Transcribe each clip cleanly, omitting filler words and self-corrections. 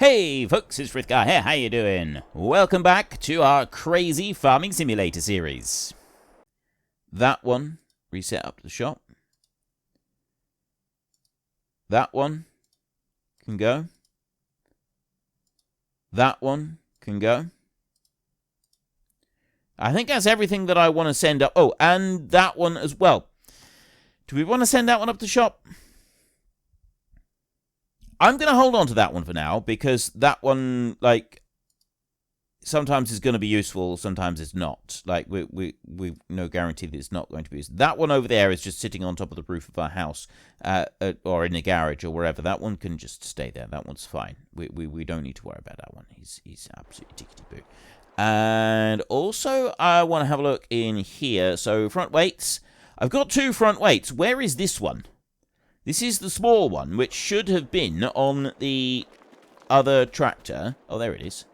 Hey folks, it's Frithgar here, how you doing? Welcome back to our crazy farming simulator series. That one, reset up the shop. That one can go. That one can go. I think that's everything that I want to send up. Oh, and that one as well. Do we want to send that one up the shop? I'm going to hold on to that one for now, because that one, like, sometimes is going to be useful, sometimes it's not. Like, we've no guarantee that it's not going to be useful. That one over there is just sitting on top of the roof of our house, or in the garage, or wherever. That one can just stay there. That one's fine. We don't need to worry about that one. He's absolutely tickety-boo. And also, I want to have a look in here. So, front weights. I've got 2 front weights. Where is this one? This is the small one, which should have been on the other tractor. Oh, there it is.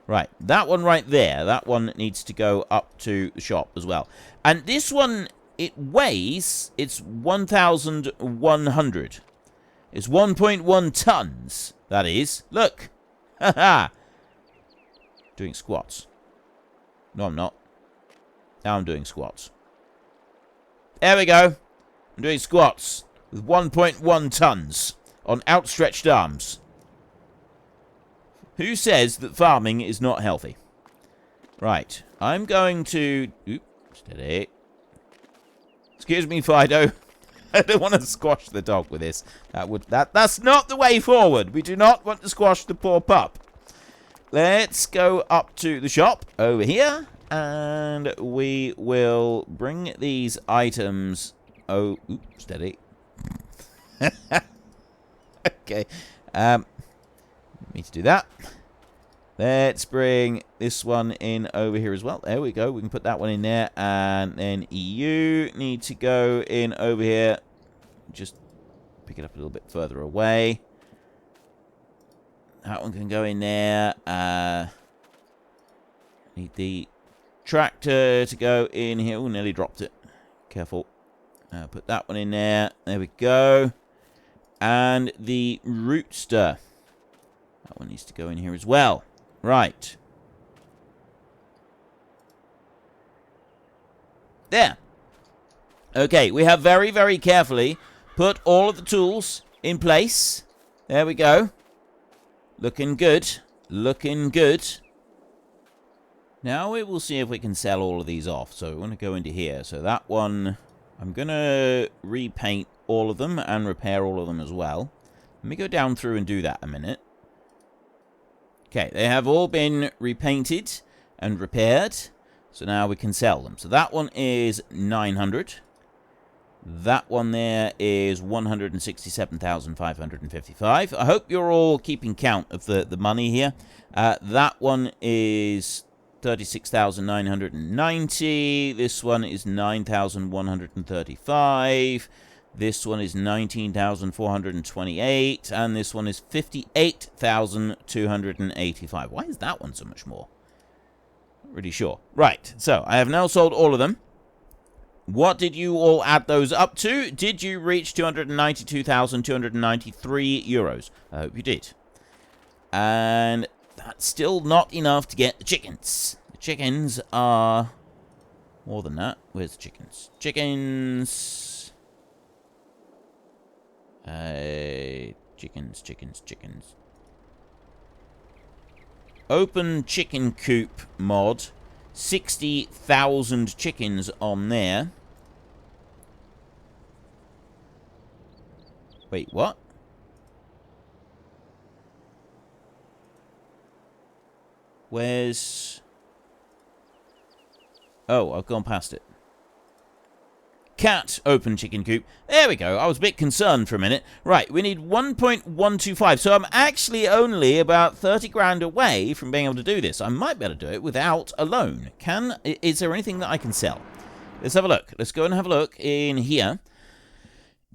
Right, that one right there. That one needs to go up to the shop as well. And this one, it weighs, it's 1,100. It's 1.1 tons, that is. Look. Haha. Doing squats. No, I'm not. Now I'm doing squats. There we go. I'm doing squats. With 1.1 tons on outstretched arms. Who says that farming is not healthy? Right, I'm going to... Oop, steady. Excuse me, Fido. I don't want to squash the dog with this. That's not the way forward. We do not want to squash the poor pup. Let's go up to the shop over here. And we will bring these items... Oh, oop, steady. Okay. Need to do that. Let's bring this one in over here as well. There we go. We can put that one in there. And then EU need to go in over here. Just pick it up a little bit further away. That one can go in there. Need the tractor to go in here. Oh, nearly dropped it. Careful. Put that one in there. There we go. And the rootster. That one needs to go in here as well. Right. There. Okay, we have very, very carefully put all of the tools in place. There we go. Looking good. Looking good. Now we will see if we can sell all of these off. So we want to go into here. So that one... I'm going to repaint all of them and repair all of them as well. Let me go down through and do that a minute. Okay, they have all been repainted and repaired. So now we can sell them. So that one is 900. That one there is 167,555. I hope you're all keeping count of the money here. That one is... 36,990. This one is 9,135. This one is 19,428. And this one is 58,285. Why is that one so much more? Not really sure. Right, so I have now sold all of them. What did you all add those up to? Did you reach 292,293 euros? I hope you did. And... that's still not enough to get the chickens. The chickens are more than that. Where's the chickens? Chickens. Chickens. Open chicken coop mod. 60,000 chickens on there. Wait, what? Where's... Oh, I've gone past it. Cat open chicken coop. There we go. I was a bit concerned for a minute. Right, we need 1.125. So I'm actually only about 30 grand away from being able to do this. I might be able to do it without a loan. Is there anything that I can sell? Let's have a look. Let's go and have a look in here.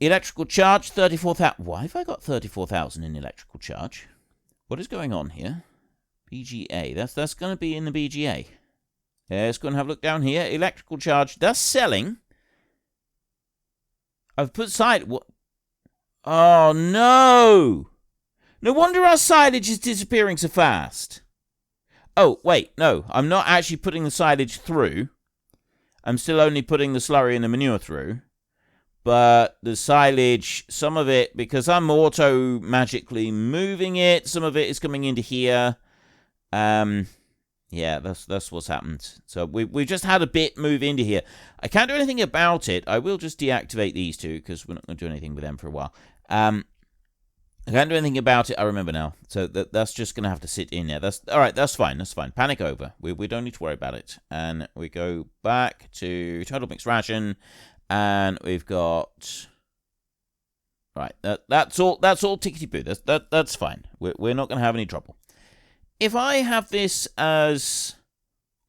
Electrical charge, 34,000. Why have I got 34,000 in electrical charge? What is going on here? BGA. That's going to be in the BGA. Let's go and have a look down here. Electrical charge. That's selling. I've put aside... What? Oh, no! No wonder our silage is disappearing so fast. Oh, wait, no. I'm not actually putting the silage through. I'm still only putting the slurry and the manure through. But the silage, some of it, because I'm auto-magically moving it, some of it is coming into here. Yeah, that's what's happened. So we've just had a bit move into here. I can't do anything about it. I will just deactivate these two, because we're not going to do anything with them for a while. I can't do anything about it, I remember now. So that's just going to have to sit in there. Alright, that's fine, that's fine. Panic over. We don't need to worry about it. And we go back to total mixed ration. And we've got... Right, that's all tickety-boo. That's fine. We're not going to have any trouble. If I have this as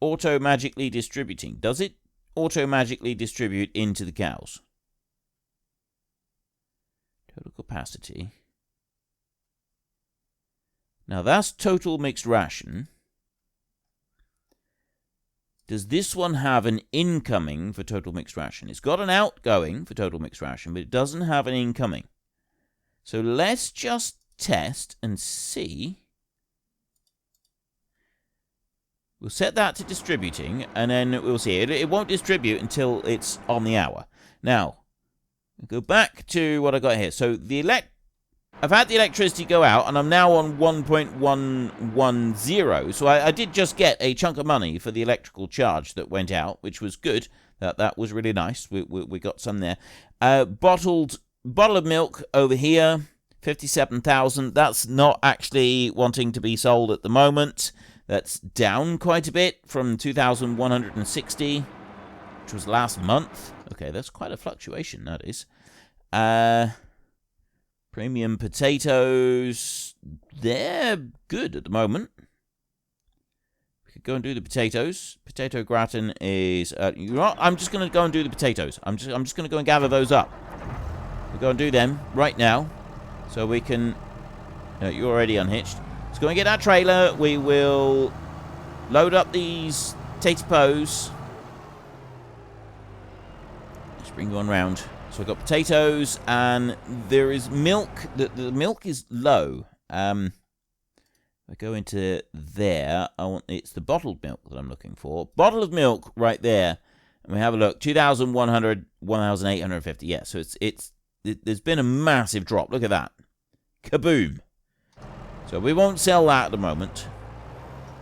auto-magically distributing, does it auto-magically distribute into the cows? Total capacity... Now, that's total mixed ration. Does this one have an incoming for total mixed ration? It's got an outgoing for total mixed ration, but it doesn't have an incoming. So let's just test and see. We'll set that to distributing, and then we'll see. It won't distribute until it's on the hour. Now, we'll go back to what I got here. So I've had the electricity go out, and I'm now on 1.110. So I did just get a chunk of money for the electrical charge that went out, which was good. That was really nice. We got some there. Bottle of milk over here, 57,000. That's not actually wanting to be sold at the moment. That's down quite a bit from 2,160, which was last month. Okay, that's quite a fluctuation, that is. Premium potatoes, they're good at the moment. We could go and do the potatoes. Potato gratin is... you know what? I'm just going to go and do the potatoes. I'm just going to go and gather those up. We'll go and do them right now. So we can... you're already unhitched. Let's go and get that trailer. We will load up these potatoes. Let's bring one round. So I've got potatoes, and there is milk. The milk is low. I go into there. It's the bottled milk that I'm looking for. Bottle of milk right there. And we have a look. 2,100, 1,850. Yeah, so there's been a massive drop. Look at that. Kaboom. So we won't sell that at the moment.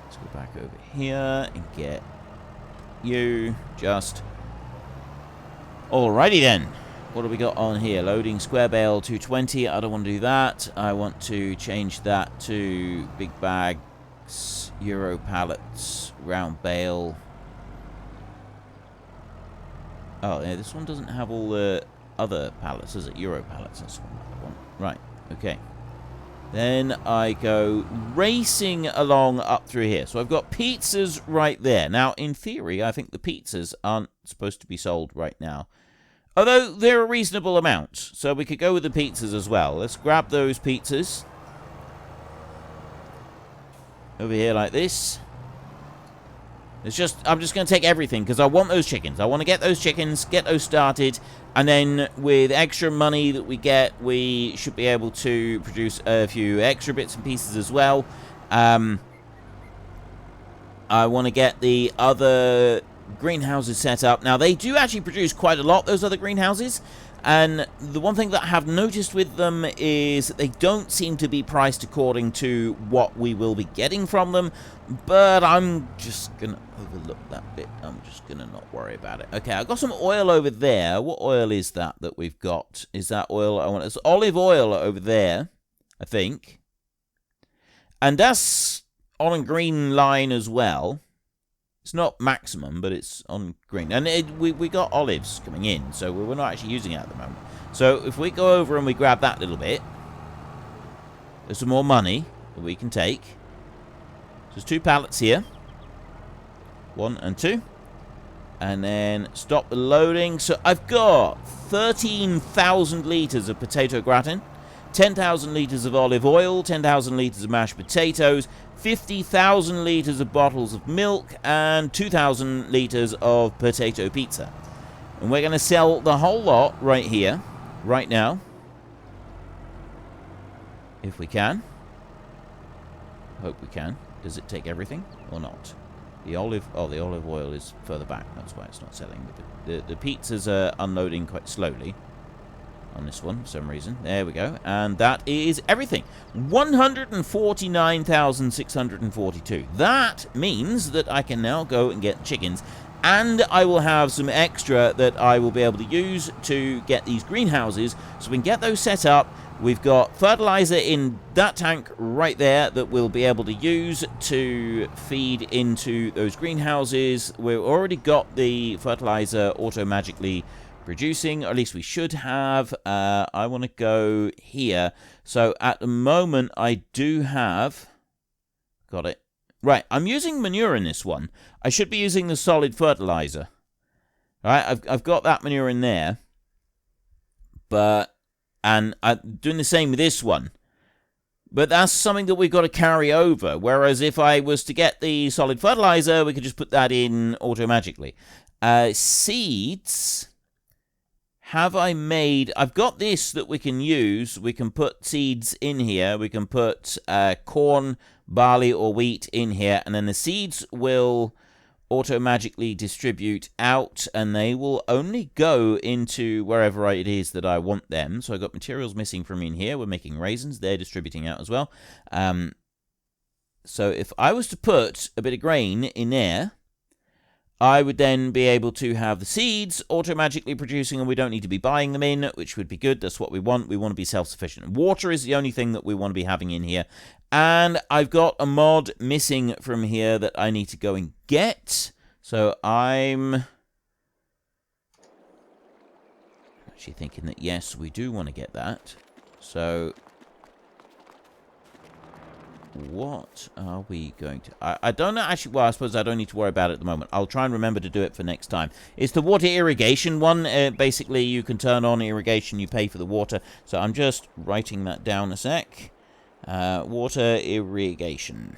Let's go back over here and get you just... Alrighty then. What do we got on here? Loading square bale 220. I don't want to do that. I want to change that to big bags, Euro pallets, round bale. Oh, yeah, this one doesn't have all the other pallets, does it? Euro pallets. That's what I want. Right, okay. Then I go racing along up through here. So I've got pizzas right there. Now, in theory, I think the pizzas aren't supposed to be sold right now. Although, they're a reasonable amount. So we could go with the pizzas as well. Let's grab those pizzas. Over here like this. I'm just going to take everything because I want those chickens. I want to get those chickens, get those started. And then with extra money that we get, we should be able to produce a few extra bits and pieces as well. I want to get the other... greenhouses set up. Now, they do actually produce quite a lot, those other greenhouses. And the one thing that I have noticed with them is that they don't seem to be priced according to what we will be getting from them. But I'm just going to overlook that bit. I'm just going to not worry about it. Okay, I've got some oil over there. What oil is that we've got? Is that oil I want? It's olive oil over there, I think. And that's on a green line as well. It's not maximum, but it's on green. And we got olives coming in, so we're not actually using it at the moment. So if we go over and we grab that little bit, there's some more money that we can take. So there's 2 pallets here. 1 and 2. And then stop the loading. So I've got 13,000 litres of potato gratin, 10,000 litres of olive oil, 10,000 litres of mashed potatoes, 50,000 litres of bottles of milk, and 2,000 litres of potato pizza. And we're going to sell the whole lot right here, right now. If we can. Hope we can. Does it take everything or not? The olive oil is further back. That's why it's not selling. The pizzas are unloading quite slowly on this one for some reason. There we go. And that is everything. 149,642. That means that I can now go and get chickens. And I will have some extra that I will be able to use to get these greenhouses. So we can get those set up. We've got fertilizer in that tank right there that we'll be able to use to feed into those greenhouses. We've already got the fertilizer auto-magically producing, or at least we should have. I want to go here. So at the moment, I do have... Got it. Right, I'm using manure in this one. I should be using the solid fertilizer. All right, I've got that manure in there. And I'm doing the same with this one. But that's something that we've got to carry over. Whereas if I was to get the solid fertilizer, we could just put that in auto-magically. Seeds... Have I made... I've got this that we can use. We can put seeds in here. We can put corn, barley, or wheat in here. And then the seeds will auto-magically distribute out. And they will only go into wherever it is that I want them. So I've got materials missing from in here. We're making raisins. They're distributing out as well. So if I was to put a bit of grain in there... I would then be able to have the seeds auto-magically producing, and we don't need to be buying them in, which would be good. That's what we want. We want to be self-sufficient. Water is the only thing that we want to be having in here. And I've got a mod missing from here that I need to go and get. So I'm actually thinking that, yes, we do want to get that. So... what are we going to... I don't know, actually... Well, I suppose I don't need to worry about it at the moment. I'll try and remember to do it for next time. It's the water irrigation one. Basically, you can turn on irrigation. You pay for the water. So I'm just writing that down a sec. Water irrigation.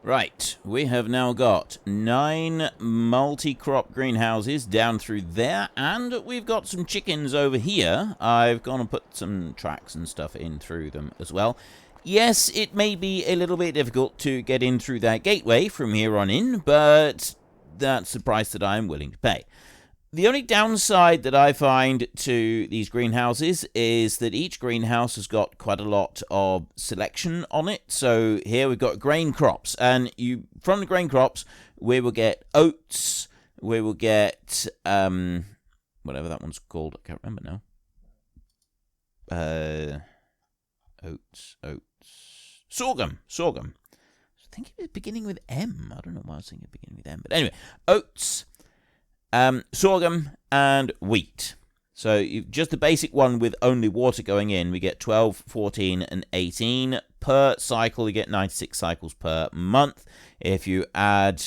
Right. We have now got 9 multi-crop greenhouses down through there. And we've got some chickens over here. I've gone and put some tracks and stuff in through them as well. Yes, it may be a little bit difficult to get in through that gateway from here on in, but that's the price that I'm willing to pay. The only downside that I find to these greenhouses is that each greenhouse has got quite a lot of selection on it. So here we've got grain crops, and from the grain crops, we will get oats, we will get, whatever that one's called, I can't remember now. Oats. Sorghum. I think it was beginning with M. I don't know why I was thinking beginning with M. But anyway, oats, sorghum, and wheat. So just the basic one with only water going in, we get 12, 14, and 18 per cycle. You get 96 cycles per month. If you add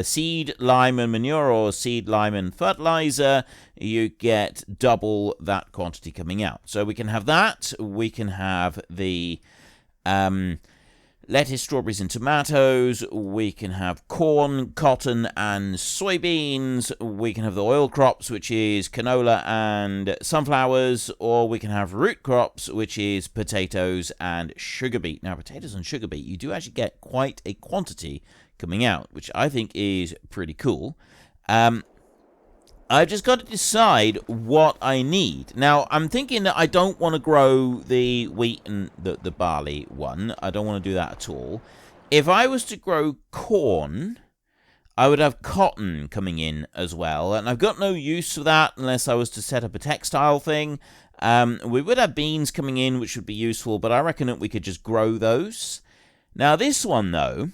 seed, lime, and manure, or seed, lime, and fertilizer, you get double that quantity coming out. So we can have that. We can have the lettuce, strawberries, and tomatoes. We can have corn, cotton, and soybeans. We can have the oil crops, which is canola and sunflowers. Or we can have root crops, which is potatoes and sugar beet. Now, potatoes and sugar beet, you do actually get quite a quantity coming out, which I think is pretty cool. I've just got to decide what I need. Now, I'm thinking that I don't want to grow the wheat and the barley one. I don't want to do that at all. If I was to grow corn, I would have cotton coming in as well. And I've got no use for that unless I was to set up a textile thing. We would have beans coming in, which would be useful, but I reckon that we could just grow those. Now, this one, though...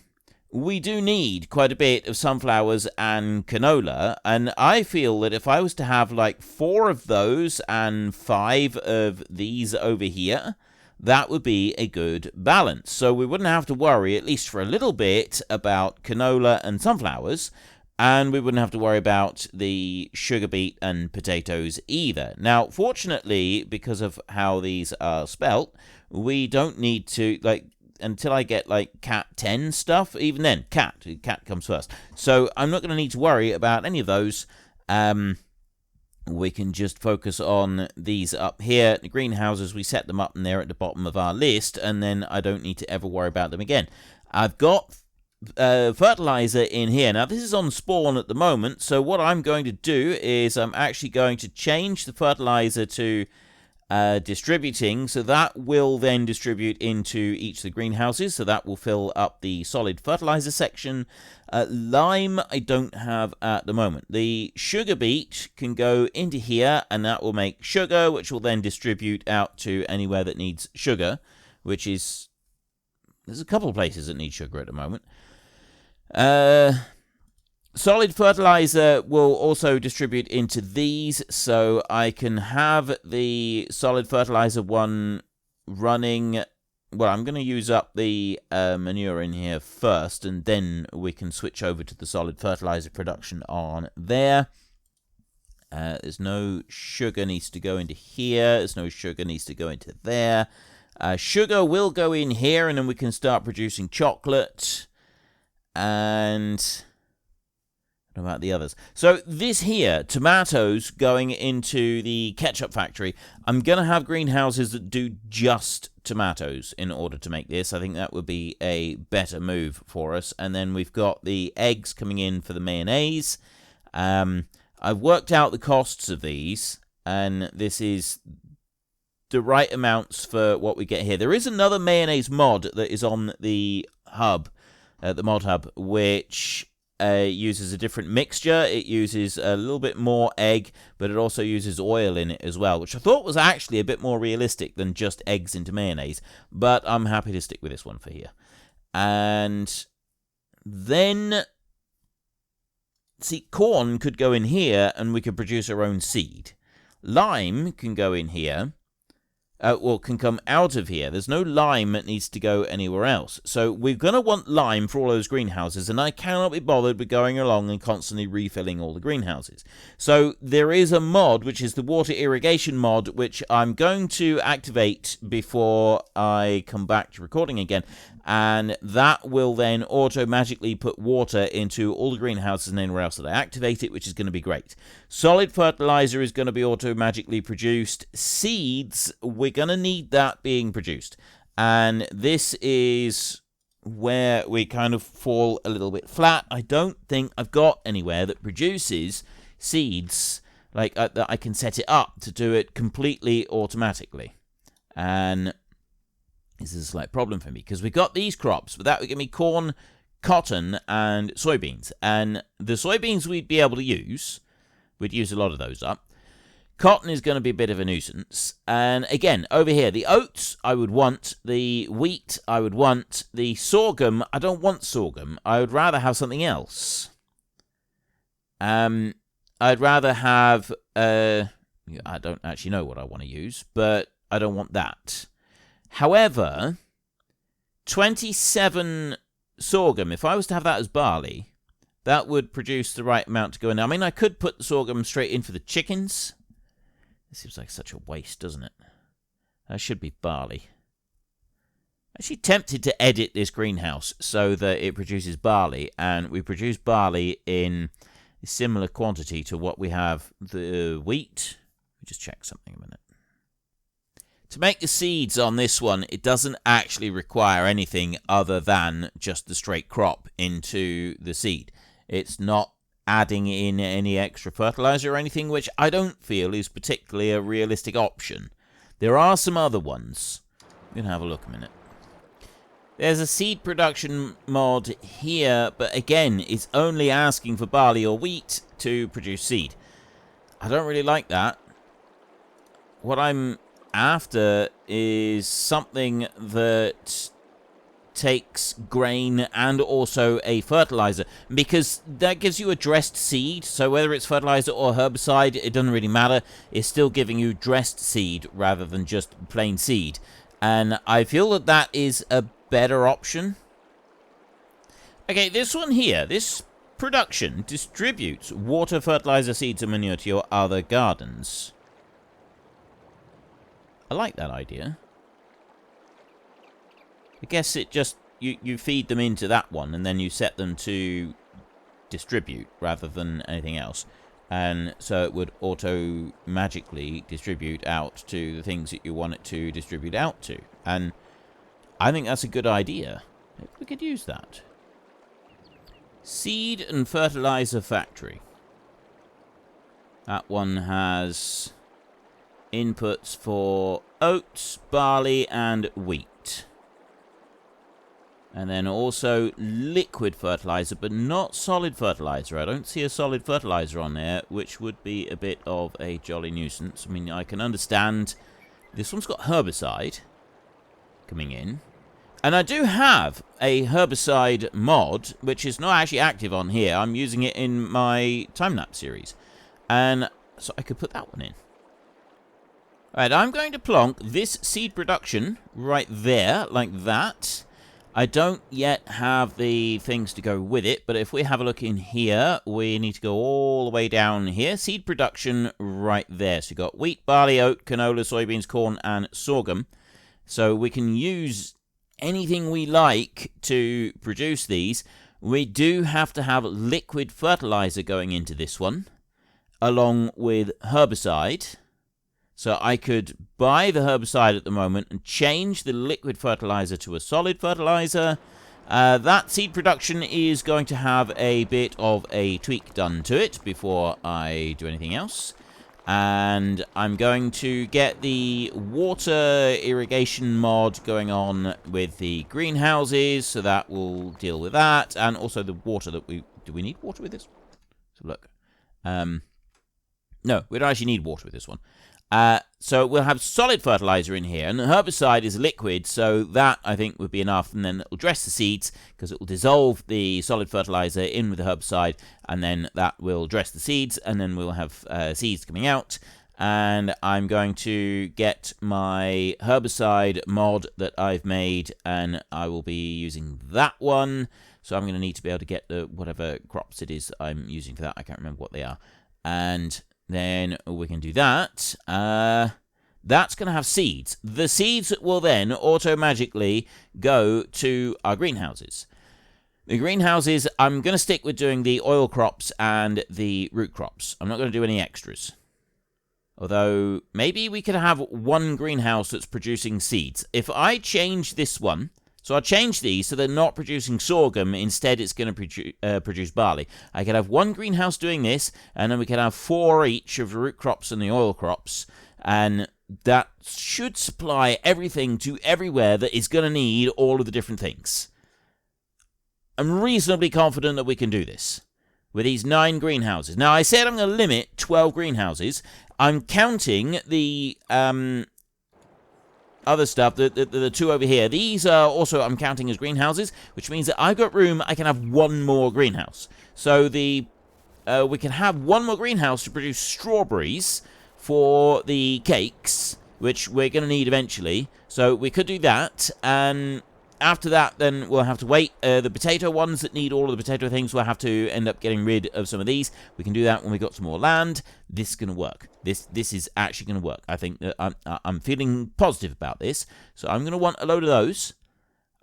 we do need quite a bit of sunflowers and canola, and I feel that if I was to have like 4 of those and 5 of these over here, that would be a good balance. So we wouldn't have to worry, at least for a little bit, about canola and sunflowers, and we wouldn't have to worry about the sugar beet and potatoes either. Now, fortunately, because of how these are spelt, we don't need to, like, until I get, like, cat 10 stuff, even then, cat comes first. So I'm not going to need to worry about any of those we can just focus on these up here. The greenhouses, we set them up and they're at the bottom of our list, and then I don't need to ever worry about them again. I've got fertilizer in here. Now, this is on spawn at the moment, so what I'm going to do is I'm actually going to change the fertilizer to distributing, so that will then distribute into each of the greenhouses, so that will fill up the solid fertilizer section. Lime I don't have at the moment. The sugar beet can go into here, and that will make sugar, which will then distribute out to anywhere that needs sugar, which is... there's a couple of places that need sugar at the moment. Solid fertilizer will also distribute into these, so I can have the solid fertilizer one running. Well, I'm going to use up the manure in here first, and then we can switch over to the solid fertilizer production on there. There's no sugar needs to go into here. There's no sugar needs to go into there. Sugar will go in here, and then we can start producing chocolate. And what about the others? So this here, tomatoes going into the ketchup factory. I'm going to have greenhouses that do just tomatoes in order to make this. I think that would be a better move for us. And then we've got the eggs coming in for the mayonnaise. I've worked out the costs of these, and this is the right amounts for what we get here. There is another mayonnaise mod that is on the hub, the mod hub, which uses a different mixture. It uses a little bit more egg, but it also uses oil in it as well, which I thought was actually a bit more realistic than just eggs into mayonnaise, but I'm happy to stick with this one for here. And then, see, corn could go in here, and we could produce our own seed. Lime can go in here. Can come out of here. There's no lime that needs to go anywhere else. So we're going to want lime for all those greenhouses, and I cannot be bothered with going along and constantly refilling all the greenhouses. So there is a mod, which is the water irrigation mod, which I'm going to activate before I come back to recording again, and that will then auto-magically put water into all the greenhouses and anywhere else that I activate it, which is going to be great. Solid fertilizer is going to be auto-magically produced. Seeds, we're going to need that being produced. And this is where we kind of fall a little bit flat. I don't think I've got anywhere that produces seeds like that I can set it up to do it completely automatically. And this is a slight problem for me, because we've got these crops, but that would give me corn, cotton, and soybeans. And the soybeans we'd be able to use, we'd use a lot of those up. Cotton is going to be a bit of a nuisance. And again, over here, the oats I would want, the wheat I would want, the sorghum, I don't want sorghum. I would rather have something else. I'd rather have, I don't actually know what I want to use, but I don't want that. However, 27 sorghum, if I was to have that as barley, that would produce the right amount to go in. I mean, I could put the sorghum straight in for the chickens. This seems like such a waste, doesn't it? That should be barley. I'm actually tempted to edit this greenhouse so that it produces barley, and we produce barley in a similar quantity to what we have the wheat. Let me just check something a minute. To make the seeds on this one, it doesn't actually require anything other than just the straight crop into the seed. It's not adding in any extra fertilizer or anything, which I don't feel is particularly a realistic option. There are some other ones. I'm going to have a look a minute. There's a seed production mod here, but again, it's only asking for barley or wheat to produce seed. I don't really like that. What I'm after is something that takes grain and also a fertilizer, because that gives you a dressed seed. So whether it's fertilizer or herbicide, it doesn't really matter. It's still giving you dressed seed rather than just plain seed, and I feel that that is a better option. Okay, this one here, this production distributes water, fertilizer, seeds, and manure to your other gardens. I like that idea. I guess it just, you feed them into that one, and then you set them to distribute rather than anything else. And so it would auto-magically distribute out to the things that you want it to distribute out to. And I think that's a good idea. Maybe we could use that. Seed and fertilizer factory. That one has inputs for oats, barley, and wheat. And then also liquid fertilizer, but not solid fertilizer. I don't see a solid fertilizer on there, which would be a bit of a jolly nuisance. I mean, I can understand this one's got herbicide coming in. And I do have a herbicide mod, which is not actually active on here. I'm using it in my time-lapse series. And so I could put that one in. Alright, I'm going to plonk this seed production right there, like that. I don't yet have the things to go with it, but if we have a look in here, we need to go all the way down here. Seed production right there. So you've got wheat, barley, oat, canola, soybeans, corn, and sorghum. So we can use anything we like to produce these. We do have to have liquid fertilizer going into this one, along with herbicide. So I could buy the herbicide at the moment and change the liquid fertilizer to a solid fertilizer. That seed production is going to have a bit of a tweak done to it before I do anything else. And I'm going to get the water irrigation mod going on with the greenhouses, so that will deal with that. And also the water that we... Do we need water with this? So look. No, we don't actually need water with this one. So we'll have solid fertilizer in here, and the herbicide is liquid, so that, I think, would be enough, and then it will dress the seeds, because it will dissolve the solid fertilizer in with the herbicide, and then that will dress the seeds, and then we'll have seeds coming out. And I'm going to get my herbicide mod that I've made, and I will be using that one. So I'm going to need to be able to get the whatever crops it is I'm using for that. I can't remember what they are. And then we can do that. That's going to have seeds. The seeds will then auto-magically go to our greenhouses. The greenhouses, I'm going to stick with doing the oil crops and the root crops. I'm not going to do any extras. Although, maybe we could have one greenhouse that's producing seeds. If I change this one, so I'll change these so they're not producing sorghum. Instead, it's going to produce barley. I could have one greenhouse doing this, and then we could have 4 each of the root crops and the oil crops. And that should supply everything to everywhere that is going to need all of the different things. I'm reasonably confident that we can do this with these 9 greenhouses. Now, I said I'm going to limit 12 greenhouses. I'm counting the other stuff, the 2 over here. These are also, I'm counting as greenhouses, which means that I've got room, I can have 1 more greenhouse. So we can have 1 more greenhouse to produce strawberries for the cakes, which we're going to need eventually. So we could do that, and after that, then we'll have to wait. The potato ones that need all of the potato things, we'll have to end up getting rid of some of these. We can do that when we've got some more land. This is going to work. This is actually going to work. I think that I'm feeling positive about this. So I'm going to want a load of those.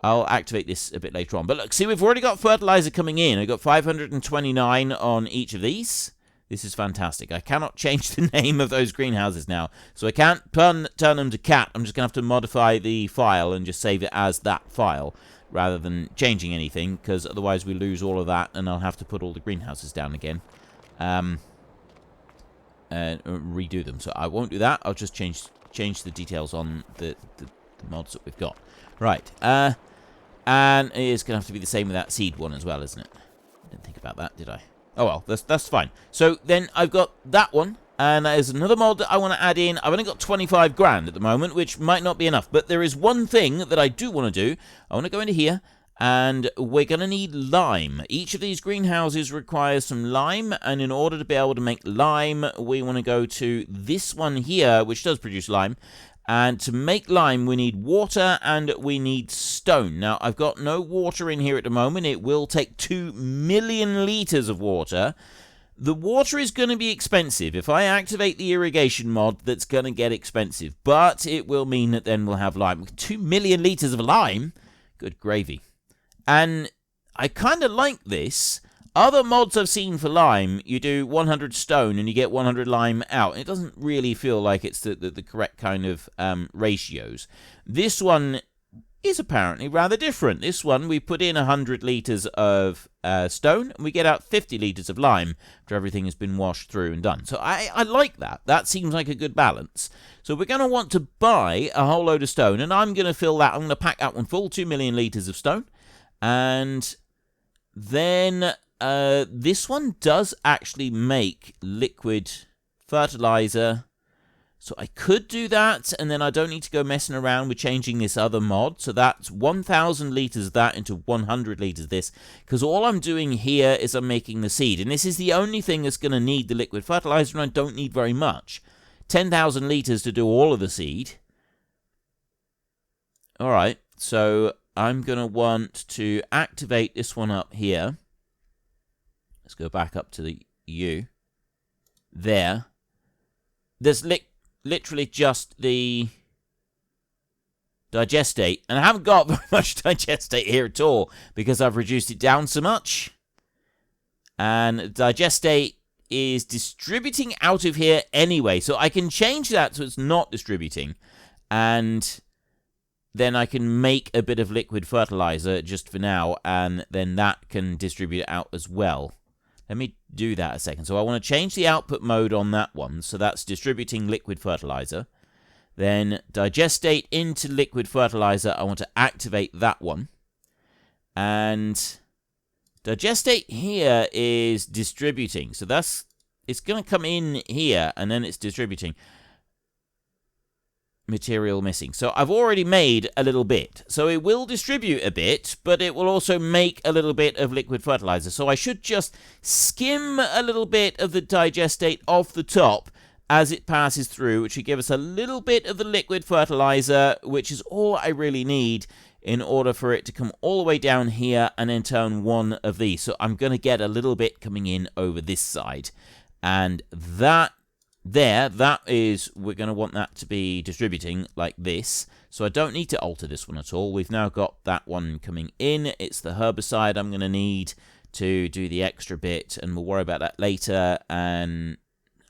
I'll activate this a bit later on. But look, see, we've already got fertilizer coming in. I've got 529 on each of these. This is fantastic. I cannot change the name of those greenhouses now. So I can't turn them to cat. I'm just going to have to modify the file and just save it as that file rather than changing anything, because otherwise we lose all of that and I'll have to put all the greenhouses down again and redo them. So I won't do that. I'll just change the details on the mods that we've got. Right. And it's going to have to be the same with that seed one as well, isn't it? I didn't think about that, did I? Oh well, that's fine. So then I've got that one, and there's another mod that I want to add in. I've only got 25 grand at the moment, which might not be enough, but there is one thing that I do want to do. I want to go into here, and we're going to need lime. Each of these greenhouses requires some lime, and in order to be able to make lime, we want to go to this one here, which does produce lime. And to make lime, we need water and we need stone. Now, I've got no water in here at the moment. It will take 2 million litres of water. The water is going to be expensive. If I activate the irrigation mod, that's going to get expensive. But it will mean that then we'll have lime. 2 million litres of lime? Good gravy. And I kind of like this. Other mods I've seen for lime, you do 100 stone and you get 100 lime out. It doesn't really feel like it's the correct kind of ratios. This one is apparently rather different. This one, we put in 100 litres of stone and we get out 50 litres of lime after everything has been washed through and done. So I like that. That seems like a good balance. So we're going to want to buy a whole load of stone, and I'm going to fill that. I'm going to pack that one full, 2 million litres of stone. And then this one does actually make liquid fertilizer. So I could do that, and then I don't need to go messing around with changing this other mod. So that's 1,000 litres of that into 100 litres of this. Because all I'm doing here is I'm making the seed. And this is the only thing that's going to need the liquid fertilizer, and I don't need very much. 10,000 litres to do all of the seed. Alright, so I'm going to want to activate this one up here. Let's go back up to the U. There. There's literally just the digestate, and I haven't got very much digestate here at all because I've reduced it down so much. And digestate is distributing out of here anyway, so I can change that so it's not distributing, and then I can make a bit of liquid fertilizer just for now, and then that can distribute out as well. Let me do that a second. So I want to change the output mode on that one. So that's distributing liquid fertilizer. Then digestate into liquid fertilizer. I want to activate that one. And digestate here is distributing. So it's going to come in here and then it's distributing. Material missing. So I've already made a little bit. So it will distribute a bit, but it will also make a little bit of liquid fertilizer. So I should just skim a little bit of the digestate off the top as it passes through, which should give us a little bit of the liquid fertilizer, which is all I really need in order for it to come all the way down here and then turn one of these. So I'm going to get a little bit coming in over this side. And that is, we're going to want that to be distributing like this. So I don't need to alter this one at all. We've now got that one coming in. It's the herbicide I'm going to need to do the extra bit, and we'll worry about that later. And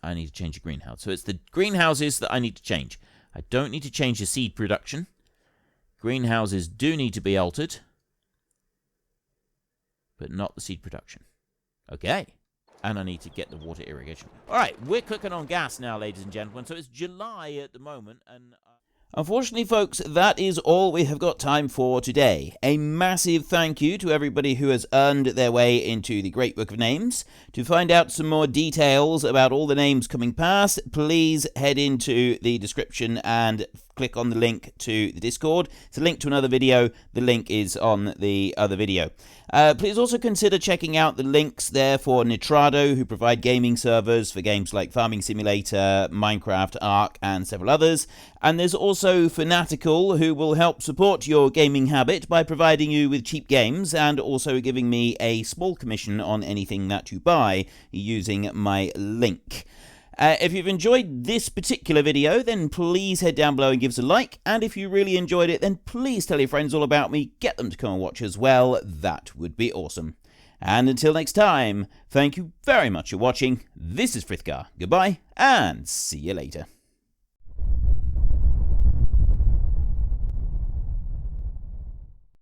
I need to change the greenhouse. So it's the greenhouses that I need to change. I don't need to change the seed production. Greenhouses do need to be altered, but not the seed production. Okay. And I need to get the water irrigation. All right, we're cooking on gas now, ladies and gentlemen. So it's July at the moment. And unfortunately, folks, that is all we have got time for today. A massive thank you to everybody who has earned their way into the Great Book of Names. To find out some more details about all the names coming past, please head into the description and click on the link to the Discord. It's a link to another video. The link is on the other video. Please also consider checking out the links there for Nitrado, who provide gaming servers for games like Farming Simulator, Minecraft, Ark, and several others. And there's also Fanatical, who will help support your gaming habit by providing you with cheap games and also giving me a small commission on anything that you buy using my link. If you've enjoyed this particular video, then please head down below and give us a like. And if you really enjoyed it, then please tell your friends all about me. Get them to come and watch as well. That would be awesome. And until next time, thank you very much for watching. This is Frithgar. Goodbye, and see you later.